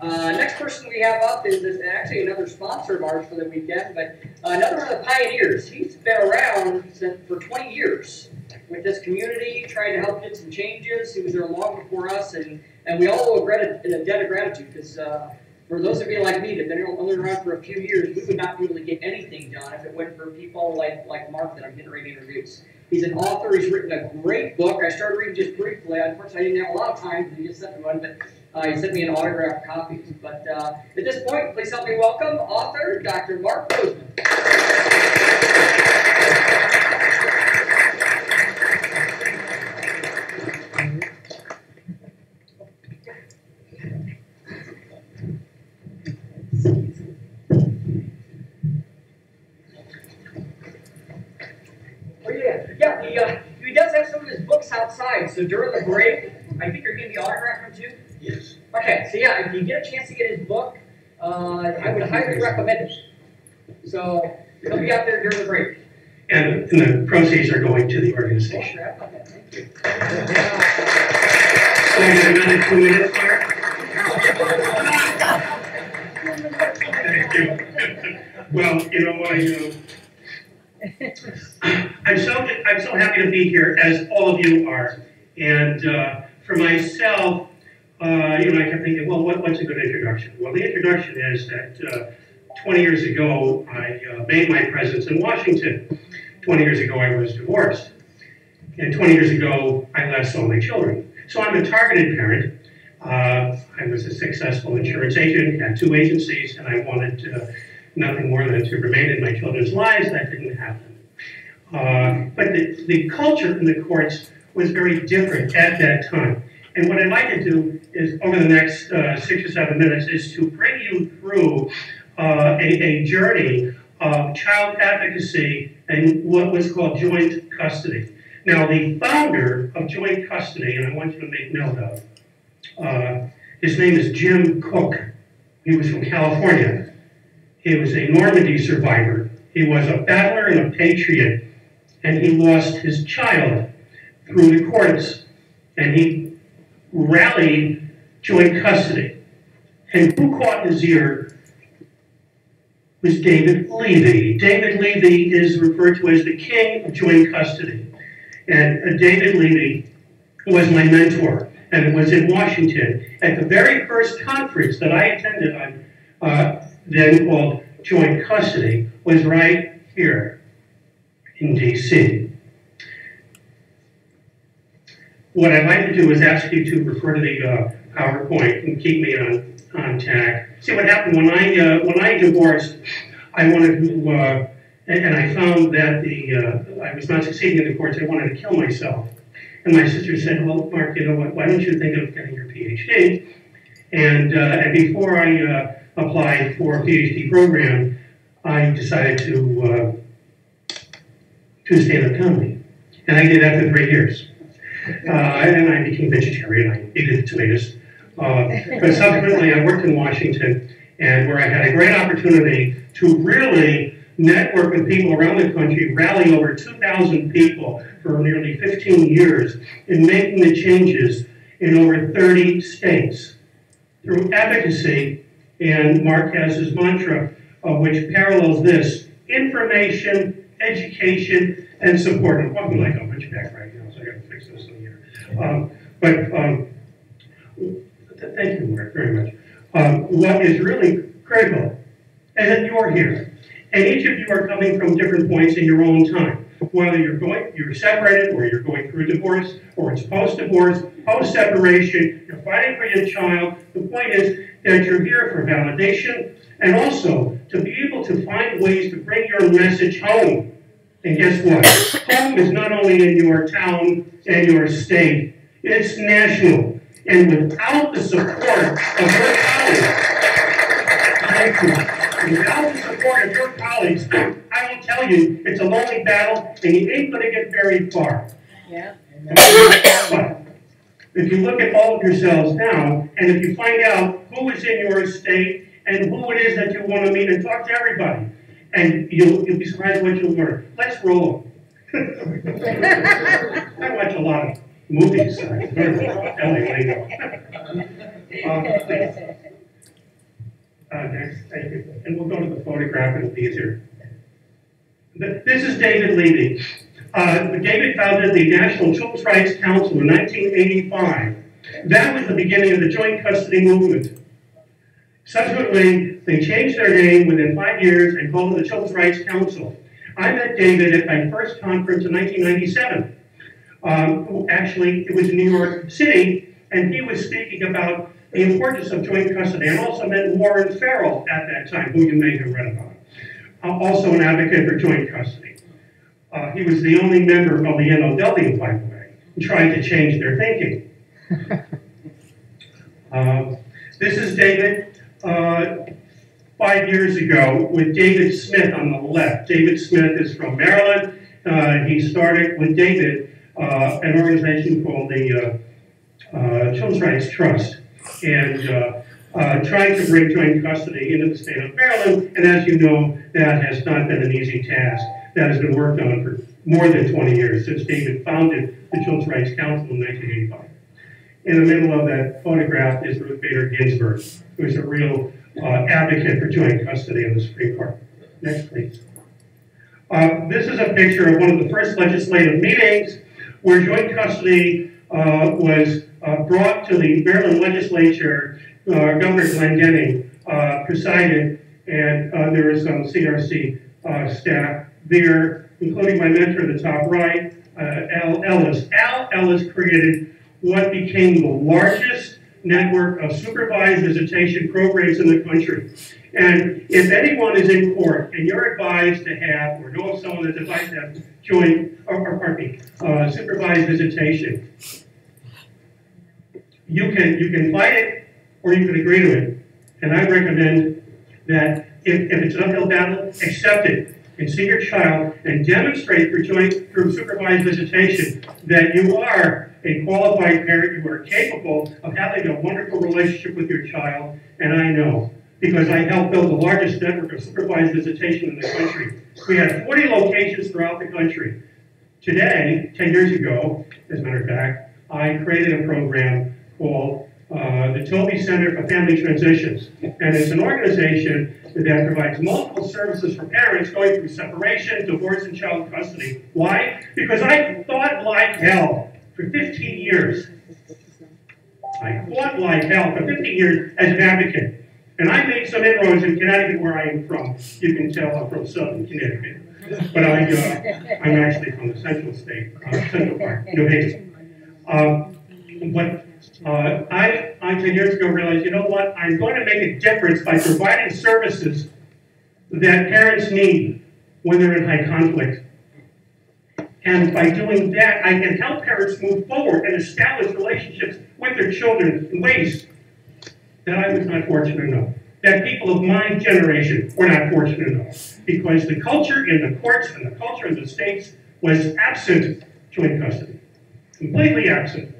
Next person we have up is actually another sponsor of ours for the weekend, but another one of the pioneers. He's been around for 20 years with this community, trying to help get some changes. He was there long before us, and we all owe a debt of gratitude, because for those of you like me that have been only around for a few years, we would not be able to get anything done if it went for people like Mark that I'm getting ready to introduce. He's an author. He's written a great book. I started reading just briefly. Unfortunately, I didn't have a lot of time to just sent me one, but he sent me an autographed copy. But at this point, please help me welcome author Dr. Mark Roseman. He does have some of his books outside, so during the break, I think you're getting the autograph from too? Yes. Okay, so yeah, if you get a chance to get his book, I would highly recommend it. So he'll be out there during the break. And the proceeds are going to the organization. Okay, thank you. So you have another 2 minutes here? Thank you. Well, you know, I'm so happy to be here, as all of you are. And for myself, I kept thinking, well, what's a good introduction? Well, the introduction is that 20 years ago, I made my presence in Washington. 20 years ago, I was divorced. And 20 years ago, I left all my children. So I'm a targeted parent. I was a successful insurance agent, had 2 agencies, and I wanted nothing more than to remain in my children's lives. That didn't happen. But the culture in the courts was very different at that time. And what I'd like to do is, over the next 6 or 7 minutes, is to bring you through a journey of child advocacy and what was called joint custody. Now, the founder of joint custody, and I want you to make note of, his name is Jim Cook. He was from California. He was a Normandy survivor. He was a battler and a patriot, and he lost his child through the courts, and he rallied joint custody. And who caught his ear was David Levy. David Levy is referred to as the king of joint custody. And David Levy was my mentor, and it was in Washington at the very first conference that I attended on, then called Joint Custody, was right here in D.C. What I'd like to do is ask you to refer to the PowerPoint and keep me on tack. See, what happened when I divorced, I wanted to, and I found that I was not succeeding in the courts. I wanted to kill myself. And my sister said, well, Mark, you know what, why don't you think of getting your PhD? And before I applied for a PhD program, I decided to stay in the comedy. And I did that for 3 years. And I became vegetarian. I ate tomatoes. But subsequently, I worked in Washington, and where I had a great opportunity to really network with people around the country, rally over 2,000 people for nearly 15 years in making the changes in over 30 states. Through advocacy, and Mark has his mantra, which parallels this: information, education, and support. I'm walking like a hunchback right now, so I got to fix this in here. Thank you, Mark, very much. What is really critical is that you're here. And each of you are coming from different points in your own time. Whether you're separated, or you're going through a divorce, or it's post-divorce, post-separation, you're fighting for your child. The point is that you're here for validation, and also to be able to find ways to bring your message home. And guess what? Home is not only in your town and your state, it's national. And without the support of your colleagues, without the support of your colleagues, I will tell you, it's a lonely battle, and you ain't going to get very far. Yeah. But if you look at all of yourselves now, and if you find out who is in your state and who it is that you want to meet, and talk to everybody, and you'll be surprised what you'll learn. Let's roll. I watch a lot of movies. Next, thank you. And we'll go to the photograph, it'll be easier. This is David Levy. David founded the National Children's Rights Council in 1985. That was the beginning of the joint custody movement. Subsequently, they changed their name within 5 years and called it the Children's Rights Council. I met David at my first conference in 1997. Actually, it was in New York City, and he was speaking about the importance of joint custody. I also met Warren Farrell at that time, who you may have read about. Also an advocate for joint custody. He was the only member of the NOW, by the way, who tried to change their thinking. This is David 5 years ago with David Smith on the left. David Smith is from Maryland. He started with David an organization called the Children's Rights Trust, and trying to bring joint custody into the state of Maryland. And as you know, that has not been an easy task. That has been worked on for more than 20 years, since David founded the Children's Rights Council in 1985. In the middle of that photograph is Ruth Bader Ginsburg, who is a real advocate for joint custody in the Supreme Court. Next, please. This is a picture of one of the first legislative meetings where joint custody was brought to the Maryland legislature. Governor Glendenning presided, and there was some CRC staff there, including my mentor in the top right, Al Ellis. Al Ellis created what became the largest network of supervised visitation programs in the country. And if anyone is in court and you're advised to have, or know of someone that's advised to have supervised visitation, you can fight it or you can agree to it. And I recommend that if it's an uphill battle, accept it and see your child and demonstrate through supervised visitation that you are a qualified parent, you are capable of having a wonderful relationship with your child. And I know, because I helped build the largest network of supervised visitation in the country. We had 40 locations throughout the country. Today, 10 years ago, as a matter of fact, I created a program called the Toby Center for Family Transitions. And it's an organization that provides multiple services for parents going through separation, divorce, and child custody. Why? Because I fought like hell for 15 years. I fought like hell for 15 years as an advocate. And I made some inroads in Connecticut, where I am from. You can tell I'm from southern Connecticut. But I'm actually from the central state, central part, New Haven. I 10 years ago realized, you know what, I'm going to make a difference by providing services that parents need when they're in high conflict. And by doing that, I can help parents move forward and establish relationships with their children in ways that I was not fortunate enough. That people of my generation were not fortunate enough. Because the culture in the courts and the culture in the states was absent joint custody. Completely absent.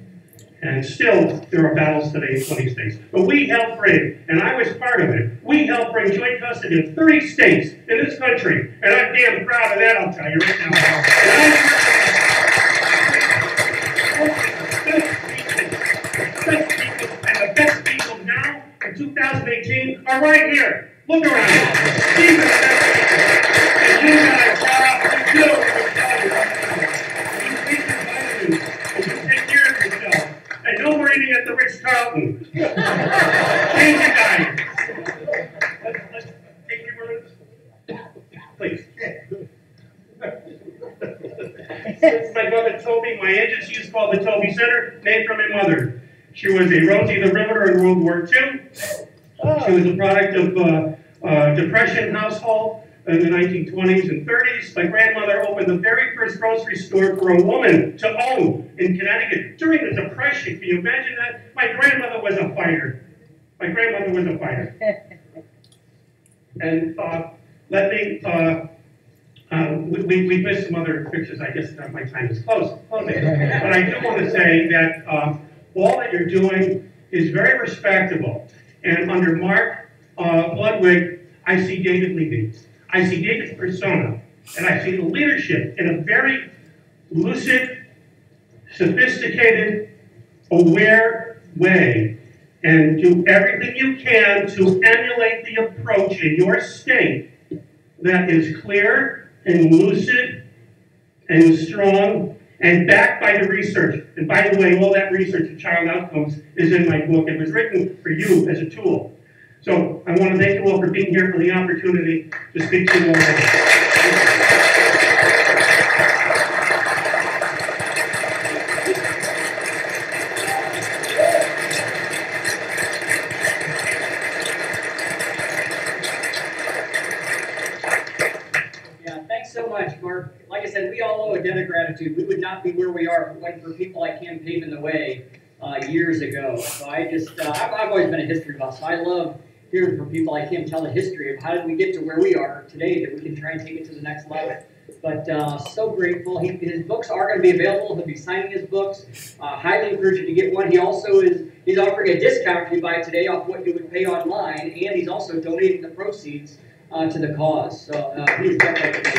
And still, there are battles today in 20 states. But we helped bring, and I was part of it, we helped bring joint custody in 30 states in this country. And I'm damn proud of that, I'll tell you right now. And the best people now, in 2018, are right here. Look around. These are the best people. And you got a job to do. And no more eating at the Ritz-Carlton. Change your diet. Let's take your words. Please. This is my mother, Toby. My agency is called the Toby Center, named for my mother. She was a Rosie the Riveter in World War II. She was a product of Depression household in the 1920s and 30s. My grandmother opened the very first grocery store for a woman to own in Connecticut during the Depression. Can you imagine that? My grandmother was a fighter. My grandmother was a fighter. And we missed some other pictures. I guess my time is closing. But I do want to say that all that you're doing is very respectable. And under Mark Ludwig, I see David Levy. I see David's persona, and I see the leadership in a very lucid, sophisticated, aware way and do everything you can to emulate the approach in your state that is clear and lucid and strong and backed by the research. And by the way, all that research in child outcomes is in my book. It was written for you as a tool. So I want to thank you all for being here, for the opportunity to speak to you all. So much, Mark. Like I said, we all owe a debt of gratitude. We would not be where we are if it wasn't for people like him paving the way years ago. So I've always been a history buff, so I love hearing from people like him tell the history of how did we get to where we are today, that we can try and take it to the next level. But so grateful. His books are going to be available. He'll be signing his books. Highly encourage you to get one. He also he's offering a discount if you buy today off what you would pay online, and he's also donating the proceeds to the cause. So he's definitely